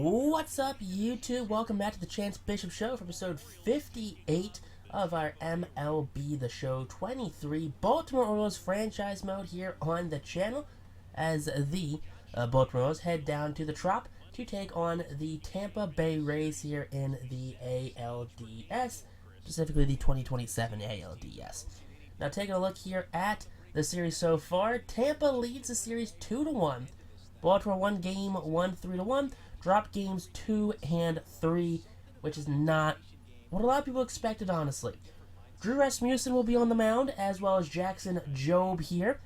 What's up, YouTube? Welcome back to the Chance Bishop Show for episode 58 of our MLB The Show 23 Baltimore Orioles franchise mode here on the channel as the Baltimore Orioles head down to the Trop to take on the Tampa Bay Rays here in the ALDS, specifically the 2027 ALDS. Now, taking a look here at the series so far, Tampa leads the series 2-1. Baltimore won game 1 3-1. Dropped games 2 and 3, which is not what a lot of people expected, honestly. Drew Rasmussen will be on the mound, as well as Jackson Jobe here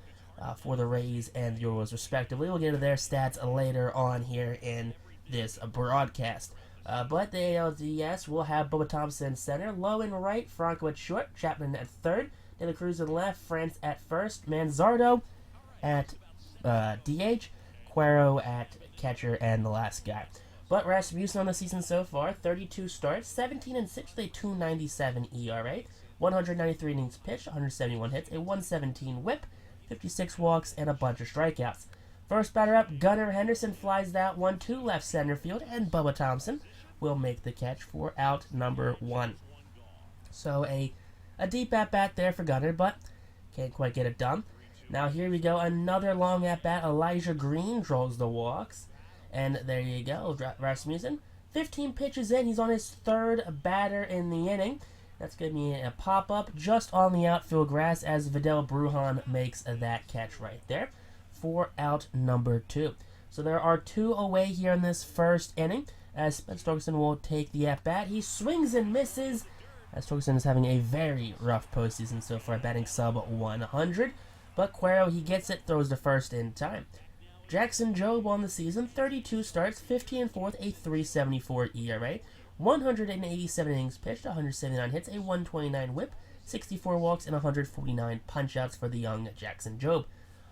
for the Rays and the Orioles, respectively. We'll get into their stats later on here in this broadcast. But the ALDS will have Bubba Thompson center, Lowe in right, Franco at short, Chapman at third, De La Cruz in left, France at first, Manzardo at DH, Cuero at catcher, and the last guy. But Rasmussen on the season so far, 32 starts, 17-6 with a 2.97 ERA, 193 innings pitched, 171 hits, a 117 whip, 56 walks, and a bunch of strikeouts. First batter up, Gunnar Henderson flies that one to left center field, and Bubba Thompson will make the catch for out number 1. So a deep at-bat there for Gunnar, but can't quite get it done. Now here we go, another long at-bat. Elijah Green draws the walks. And there you go, Rasmussen. 15 pitches in, he's on his third batter in the inning. That's going to be a pop-up just on the outfield grass as Vidal Brujan makes that catch right there for out number 2. So there are 2 away here in this first inning as Spencer Torkelson will take the at-bat. He swings and misses as Torkelson is having a very rough postseason so far, batting sub 100. But Cuero, he gets it, throws the first in time. Jackson Jobe on the season, 32 starts, 15-4, a 3.74 ERA, 187 innings pitched, 179 hits, a 129 whip, 64 walks, and 149 punch-outs for the young Jackson Jobe.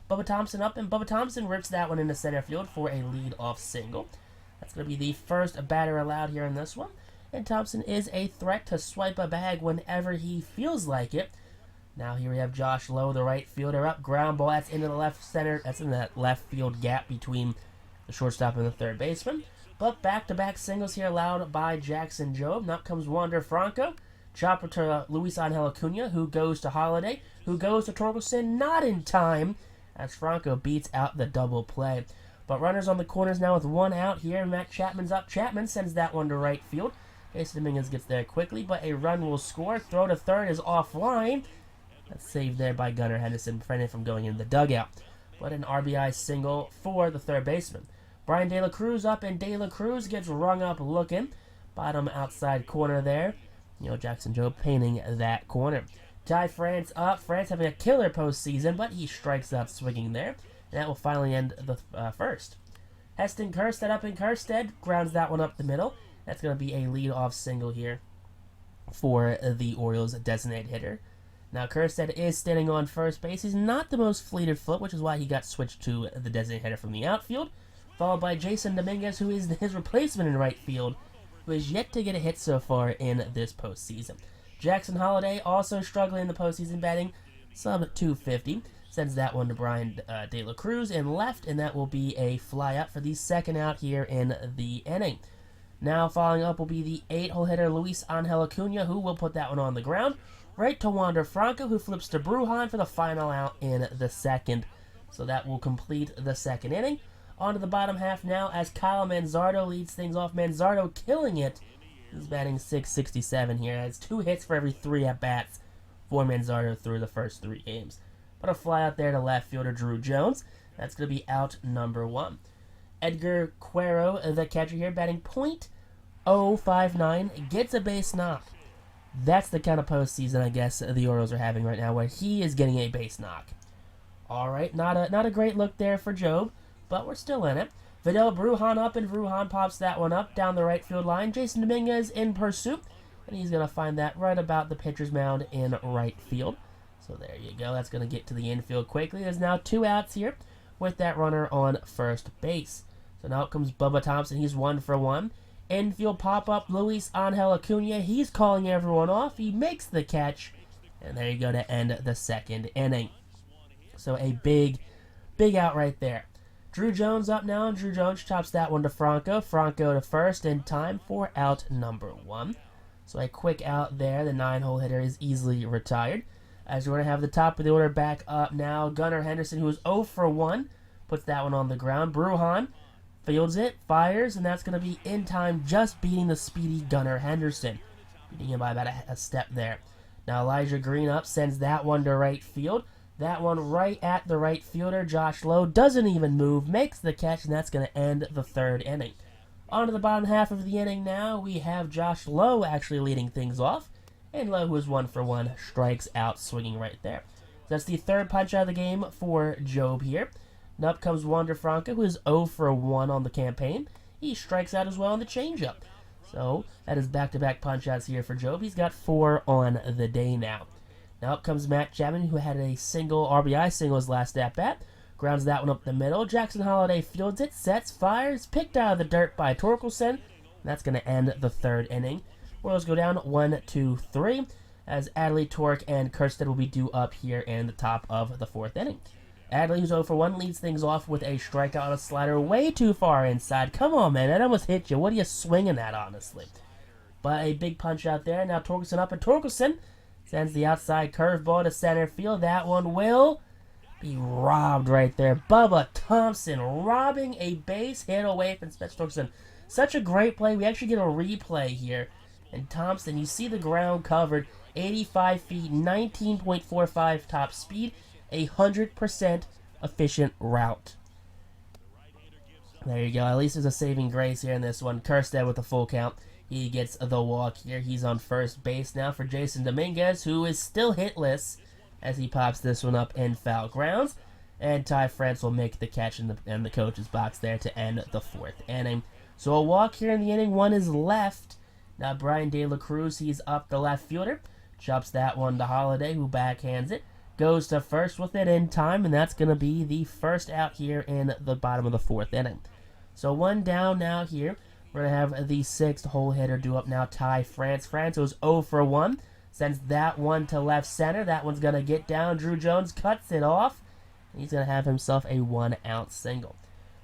Bubba Thompson up, and Bubba Thompson rips that one into center field for a lead-off single. That's going to be the first batter allowed here in this one. And Thompson is a threat to swipe a bag whenever he feels like it. Now here we have Josh Lowe, the right fielder, up. Ground ball, that's into the left center. That's in that left field gap between the shortstop and the third baseman. But back-to-back singles here allowed by Jackson Jobe. Now comes Wander Franco. Chopper to Luis Angel Acuna, who goes to Holiday, who goes to Torkelson, not in time, as Franco beats out the double play. But runners on the corners now with 1 out here. Matt Chapman's up. Chapman sends that one to right field. Jason Dominguez gets there quickly, but a run will score. Throw to third is offline. That's saved there by Gunnar Henderson, preventing from going in the dugout. But an RBI single for the third baseman. Brian De La Cruz up, and De La Cruz gets rung up looking. Bottom outside corner there. Jackson Jobe painting that corner. Ty France up. France having a killer postseason, but he strikes out swinging there. And that will finally end the first. Heston Kjerstad up, and Kjerstad grounds that one up the middle. That's going to be a lead-off single here for the Orioles' designated hitter. Now, Kjerstad is standing on first base. He's not the most fleet of foot, which is why he got switched to the designated hitter from the outfield, followed by Jason Dominguez, who is his replacement in right field, who has yet to get a hit so far in this postseason. Jackson Holiday also struggling in the postseason, batting sub 250. Sends that one to Brian De La Cruz in left, and that will be a fly out for the second out here in the inning. Now, following up will be the 8-hole hitter Luis Angel Acuna, who will put that one on the ground. Right to Wander Franco, who flips to Brujan for the final out in the second. So that will complete the second inning. On to the bottom half now as Kyle Manzardo leads things off. Manzardo killing it. He's batting .667 here. Has 2 hits for every 3 at-bats for Manzardo through the first 3 games. But a fly out there to left fielder Drew Jones. That's going to be out number 1. Edgar Cuero, the catcher here, batting .059, gets a base knock. That's the kind of postseason I guess the Orioles are having right now, where he is getting a base knock. All right, not a great look there for Jobe, but we're still in it. Vidal Brujan up, and Brujan pops that one up down the right field line. Jason Dominguez in pursuit, and he's going to find that right about the pitcher's mound in right field. So there you go. That's going to get to the infield quickly. There's now 2 outs here with that runner on first base. So now it comes Bubba Thompson. He's 1 for 1. Infield pop-up, Luis Angel Acuna. He's calling everyone off. He makes the catch. And there you go to end the second inning. So a big out right there. Drew Jones up now, and Drew Jones chops that one to Franco. Franco to first in time for out number 1. So a quick out there. The 9-hole hitter is easily retired. As we're going to have the top of the order back up now. Gunnar Henderson, who is 0 for 1, puts that one on the ground. Brujan fields it, fires, and that's going to be in time, just beating the speedy Gunnar Henderson. Beating him by about a step there. Now Elijah Green up, sends that one to right field. That one right at the right fielder. Josh Lowe doesn't even move, makes the catch, and that's going to end the 3rd inning. On to the bottom half of the inning now. We have Josh Lowe actually leading things off. And Lowe, who is 1 for 1, strikes out swinging right there. That's the 3rd punch out of the game for Jobe here. And up comes Wander Franco, who is 0 for 1 on the campaign. He strikes out as well on the changeup. So that is back-to-back punch outs here for Jobe. He's got 4 on the day now. Now up comes Matt Chapman, who had a single RBI single his last at-bat. Grounds that one up the middle. Jackson Holliday fields it, sets, fires, picked out of the dirt by Torkelson. That's going to end the 3rd inning. Royals go down 1-2-3 as Adley, Torque, and Kerstead will be due up here in the top of the 4th inning. Adley, who's 0 for 1, leads things off with a strikeout on a slider way too far inside. Come on, man, that almost hit you. What are you swinging at, honestly? But a big punch out there. Now Torkelson up, and Torkelson sends the outside curveball to center field. That one will be robbed right there. Bubba Thompson robbing a base hit away from Spencer Torkelson. Such a great play. We actually get a replay here. And Thompson, you see the ground covered. 85 feet, 19.45 top speed. 100% efficient route. There you go. At least there's a saving grace here in this one. Kerstead with a full count. He gets the walk here. He's on first base now for Jason Dominguez, who is still hitless as he pops this one up in foul grounds. And Ty France will make the catch in the coach's box there to end the 4th inning. So a walk here in the inning. 1 is left. Now Brian De La Cruz, he's up the left fielder. Chops that one to Holliday, who backhands it. Goes to first with it in time, and that's going to be the first out here in the bottom of the 4th inning. So 1 down now here. We're going to have the 6th hole hitter due up now, Ty France. France was 0 for 1. Sends that one to left center. That one's going to get down. Drew Jones cuts it off. He's going to have himself a 1-out single.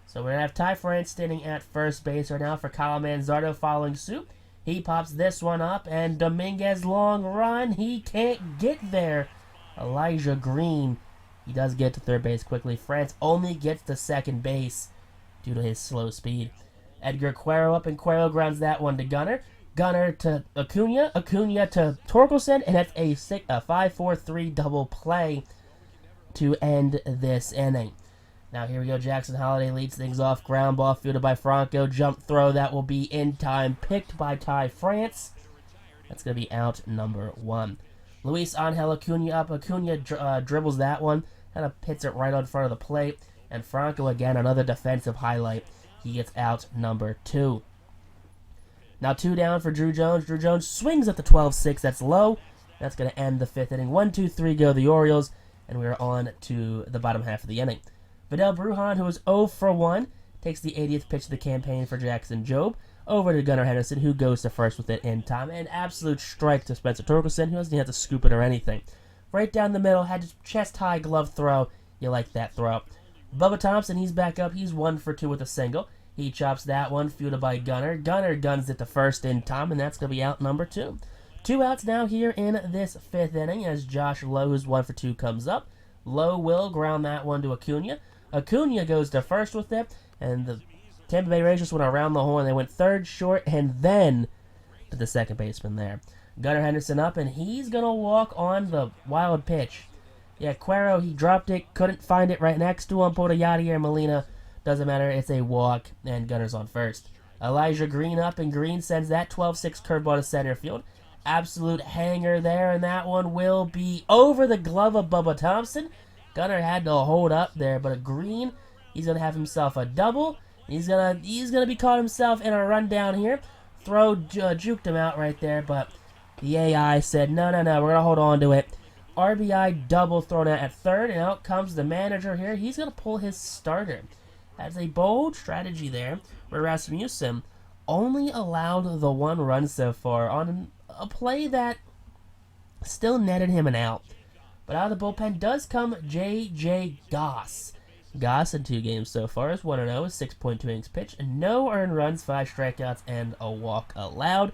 So we're going to have Ty France standing at first base right now for Kyle Manzardo following suit. He pops this one up, and Dominguez long run. He can't get there. Elijah Green, he does get to third base quickly. France only gets to second base due to his slow speed. Edgar Cuero up, and Cuero grounds that one to Gunnar. Gunnar to Acuna. Acuna to Torkelson, and that's a 5-4-3 double play to end this inning. Now here we go. Jackson Holliday leads things off. Ground ball fielded by Franco. Jump throw. That will be in time. Picked by Ty France. That's going to be out number 1. Luis Angel Acuna up. Acuna dribbles that one. Kind of hits it right on front of the plate. And Franco again, another defensive highlight. He gets out number 2. Now 2 down for Drew Jones. Drew Jones swings at the 12-6. That's low. That's going to end the 5th inning. 1-2-3 go the Orioles. And we're on to the bottom half of the inning. Vidal Brujan, who is 0 for 1, takes the 80th pitch of the campaign for Jackson Jobe. Over to Gunnar Henderson, who goes to first with it in time. An absolute strike to Spencer Torkelson, who doesn't even have to scoop it or anything. Right down the middle, had a chest-high glove throw. You like that throw. Bubba Thompson, he's back up. He's 1 for 2 with a single. He chops that one, fielded by Gunnar. Gunnar guns it to first in time, and that's going to be out number 2. 2 outs now here in this 5th inning as Josh Lowe, who's 1 for 2, comes up. Lowe will ground that one to Acuna. Acuna goes to first with it, and the Tampa Bay Rays just went around the horn. They went third, short, and then to the second baseman there. Gunnar Henderson up, and he's going to walk on the wild pitch. Yeah, Cuero, he dropped it, couldn't find it right next to him. Pulled a Yadier Molina. Doesn't matter, it's a walk, and Gunner's on first. Elijah Green up, and Green sends that 12-6 curveball to center field. Absolute hanger there, and that one will be over the glove of Bubba Thompson. Gunnar had to hold up there, but a Green, he's going to have himself a double. He's gonna be caught himself in a rundown here. Throw juked him out right there, but the AI said, no, we're going to hold on to it. RBI double thrown out at third, and out comes the manager here. He's going to pull his starter. That's a bold strategy there, where Rasmussen only allowed the 1 run so far on a play that still netted him an out. But out of the bullpen does come J.J. Goss. Goss in 2 games so far is 1-0, 6.2 innings pitched, and no earned runs, 5 strikeouts, and a walk allowed.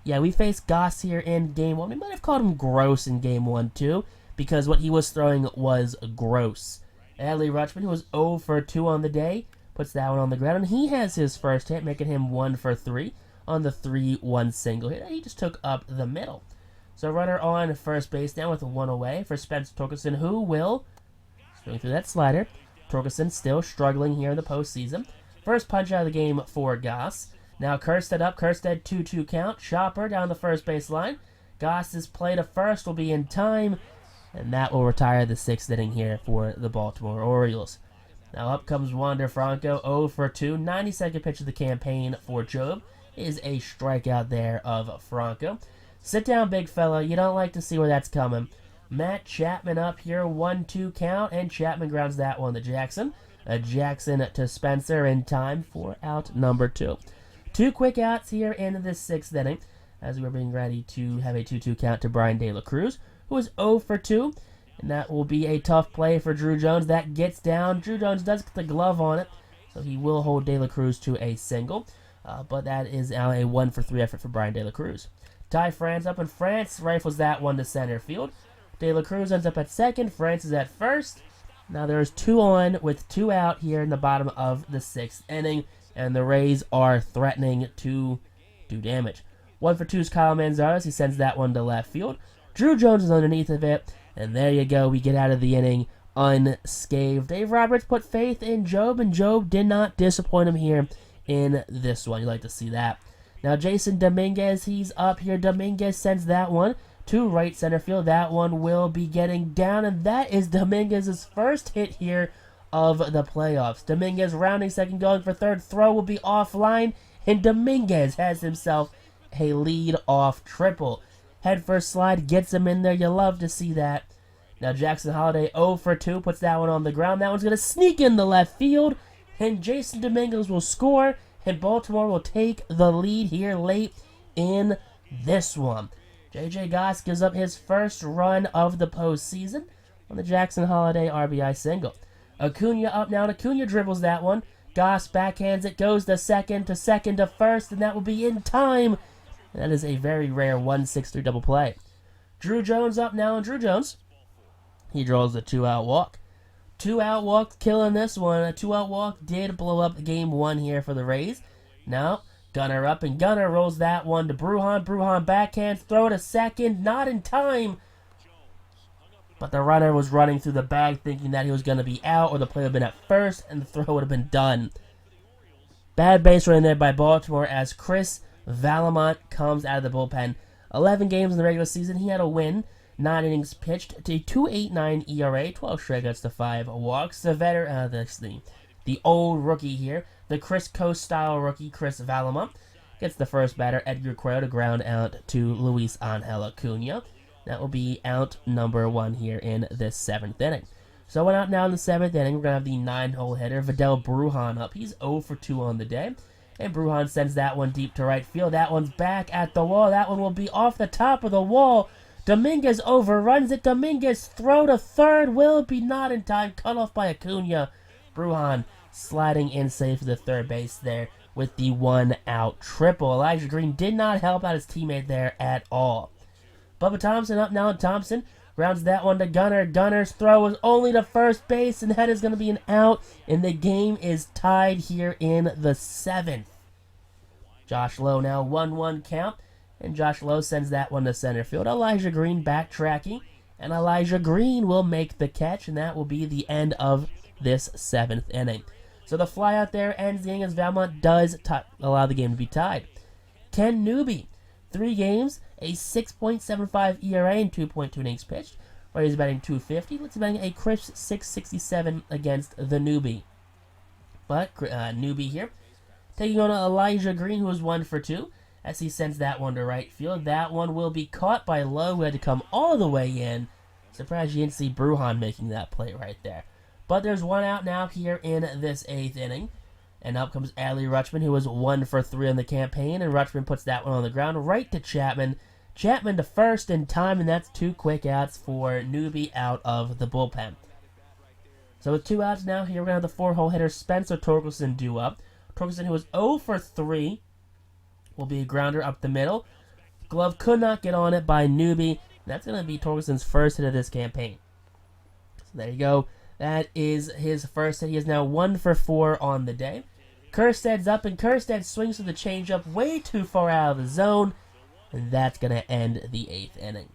Yeah, we faced Goss here in Game 1. We might have called him gross in Game 1 too, because what he was throwing was gross. Adley Rutschman, who was 0 for 2 on the day, puts that one on the ground, and he has his first hit, making him 1 for 3 on the 3-1 single hit. He just took up the middle. So runner on first base now with 1 away for Spencer Torkelson, who will swing through that slider. Torkelson still struggling here in the postseason. First punch out of the game for Goss. Now Kerstead up. Kerstead 2-2 count. Chopper down the first base line. Goss's play to first will be in time, and that will retire the 6th inning here for the Baltimore Orioles. Now up comes Wander Franco, 0 for 2. 92nd pitch of the campaign for Jobe is a strikeout there of Franco. Sit down, big fella. You don't like to see where that's coming. Matt Chapman up here, 1-2 count, and Chapman grounds that one to Jackson. Jackson to Spencer in time for out number 2. 2 quick outs here in the 6th inning as we're being ready to have a 2-2 count to Brian De La Cruz, who is 0 for 2. And that will be a tough play for Drew Jones. That gets down. Drew Jones does get the glove on it, so he will hold De La Cruz to a single. But that is now a 1 for 3 effort for Brian De La Cruz. Ty France up, and France rifles that one to center field. De La Cruz ends up at second. France is at first. Now there's 2 on with 2 out here in the bottom of the 6th inning, and the Rays are threatening to do damage. 1 for 2 is Kyle Manzares. He sends that one to left field. Drew Jones is underneath of it, and there you go. We get out of the inning unscathed. Dave Roberts put faith in Jobe, and Jobe did not disappoint him here in this one. You like to see that. Now Jason Dominguez, he's up here. Dominguez sends that one to right center field. That one will be getting down, and that is Dominguez's first hit here of the playoffs. Dominguez rounding second, going for third. Throw will be offline, and Dominguez has himself a lead-off triple. Head first slide gets him in there. You love to see that. Now Jackson Holiday 0 for 2 puts that one on the ground. That one's going to sneak in the left field, and Jason Dominguez will score, and Baltimore will take the lead here late in this one. J.J. Goss gives up his first run of the postseason on the Jackson Holiday RBI single. Acuna up now, and Acuna dribbles that one. Goss backhands it, goes to second to first, and that will be in time. And that is a very rare 1-6-3 double play. Drew Jones up now, and Drew Jones, he draws a 2-out walk. 2-out walk killing this one. A 2-out walk did blow up game 1 here for the Rays. Now, Gunner up, and Gunner rolls that one to Brujan. Brujan backhands, throw to second, not in time. But the runner was running through the bag thinking that he was going to be out, or the play would have been at first, and the throw would have been done. Bad base running there by Baltimore as Chris Valamont comes out of the bullpen. 11 games in the regular season, he had a win. 9 innings pitched to 2.89 ERA, 12 strikeouts to 5 walks. The veteran, the old rookie here, the Chris Coast-style rookie, Chris Valamont, gets the first batter, Edgar Cuellar, to ground out to Luis Angel Acuna. That will be out number 1 here in this 7th inning. So one out now in the 7th inning. We're going to have the 9-hole hitter, Vidal Brujan, up. He's 0 for 2 on the day. And Brujan sends that one deep to right field. That one's back at the wall. That one will be off the top of the wall. Dominguez overruns it. Dominguez throw to third. Will it be not in time? Cut off by Acuna. Brujan sliding in safe to the third base there with the 1-out triple. Elijah Green did not help out his teammate there at all. Bubba Thompson up now, and Thompson grounds that one to Gunner. Gunner's throw was only to first base, and that is going to be an out, and the game is tied here in the 7th. Josh Lowe now 1-1 count, and Josh Lowe sends that one to center field. Elijah Green backtracking, and Elijah Green will make the catch, and that will be the end of this 7th inning. So the fly out there ends the inning as Valmont does allow the game to be tied. Ken Newby, 3 games, a 6.75 ERA and 2.2 innings pitched. Rays batting .250. Let's batting a crisp .667 against the newbie. But newbie here, taking on Elijah Green, who was 1 for 2, as he sends that one to right field. That one will be caught by Lowe, who had to come all the way in. Surprised you didn't see Brujan making that play right there. But there's 1 out now here in this 8th inning. And up comes Adley Rutschman, who was 1 for 3 on the campaign. And Rutschman puts that one on the ground right to Chapman. Chapman to first in time, and that's 2 quick outs for Newby out of the bullpen. So with 2 outs now, here we're going to have the 4-hole hitter Spencer Torkelson due up. Torkelson, who was 0 for 3, will be a grounder up the middle. Glove could not get on it by Newby. That's going to be Torkelson's first hit of this campaign. So there you go. That is his first hit. He is now 1 for 4 on the day. Kersted's up, and Kersted swings with the changeup way too far out of the zone. And that's going to end the 8th inning.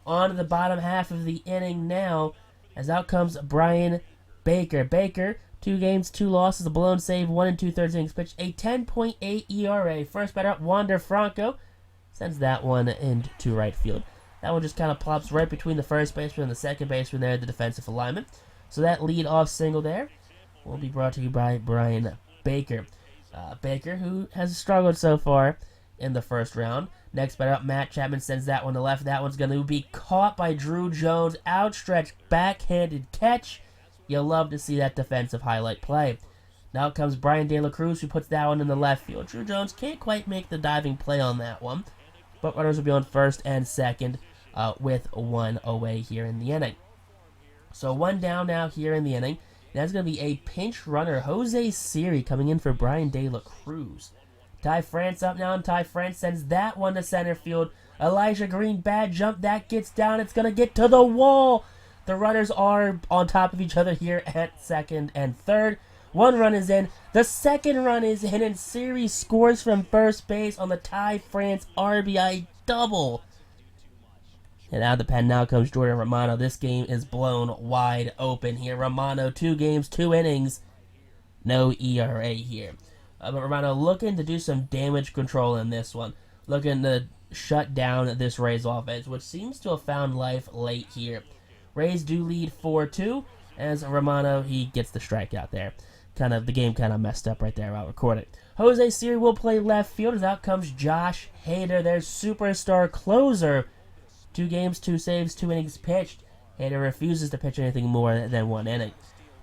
On to the bottom half of the inning now, as out comes Brian Baker. Baker, 2 games, 2 losses, a blown save, 1 2/3 innings pitched, a 10.8 ERA. First batter up, Wander Franco sends that one into right field. That one just kind of plops right between the first baseman and the second baseman there, the defensive alignment. So that lead-off single there will be brought to you by Brian Baker. Baker, who has struggled so far in the first round. Next batter up, Matt Chapman sends that one to left. That one's going to be caught by Drew Jones. Outstretched, backhanded catch. You'll love to see that defensive highlight play. Now comes Brian De La Cruz, who puts that one in the left field. Drew Jones can't quite make the diving play on that one, but runners will be on first and second with 1 away here in the inning. So 1 down now here in the inning. That's going to be a pinch runner, Jose Siri, coming in for Brian De La Cruz. Ty France up now, and Ty France sends that one to center field. Elijah Green, bad jump. That gets down. It's going to get to the wall. The runners are on top of each other here at second and third. 1 run is in. The second run is in, and Siri scores from first base on the Ty France RBI double. And out of the pen now comes Jordan Romano. This game is blown wide open here. Romano, 2 games, 2 innings. No ERA here. But Romano looking to do some damage control in this one. Looking to shut down this Rays offense, which seems to have found life late here. Rays do lead 4-2. As Romano, he gets the strikeout there. The game kind of messed up right there while recording. Jose Siri will play left field as out comes Josh Hader, their superstar closer. 2 games, 2 saves, 2 innings pitched. Hader refuses to pitch anything more than 1 inning.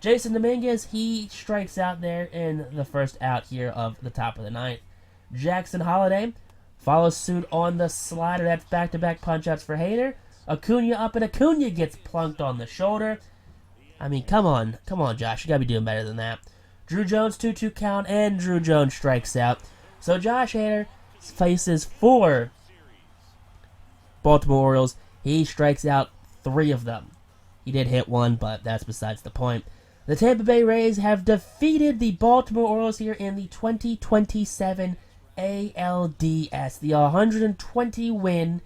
Jason Dominguez, he strikes out there in the first out here of the top of the 9th. Jackson Holiday follows suit on the slider. That's back-to-back punch-outs for Hader. Acuna up, and Acuna gets plunked on the shoulder. I mean, come on, Josh. You got to be doing better than that. Drew Jones, 2-2 count, and Drew Jones strikes out. So Josh Hader faces 4 Baltimore Orioles. He strikes out 3 of them. He did hit 1, but that's besides the point. The Tampa Bay Rays have defeated the Baltimore Orioles here in the 2027 ALDS. The 120-win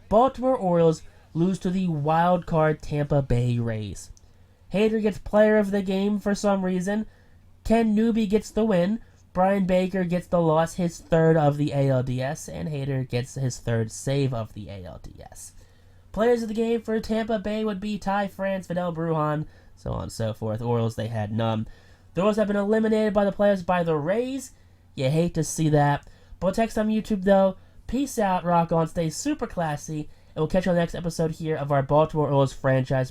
Baltimore Orioles lose to the wild-card Tampa Bay Rays. Hader gets player of the game for some reason. Ken Newby gets the win. Brian Baker gets the loss, his 3rd of the ALDS, and Hader gets his 3rd save of the ALDS. Players of the game for Tampa Bay would be Ty France, Vidal Brujan, so on and so forth. Orioles, they had none. The Orioles have been eliminated by the playoffs by the Rays. You hate to see that. But text on YouTube, though. Peace out, rock on, stay super classy, and we'll catch you on the next episode here of our Baltimore Orioles franchise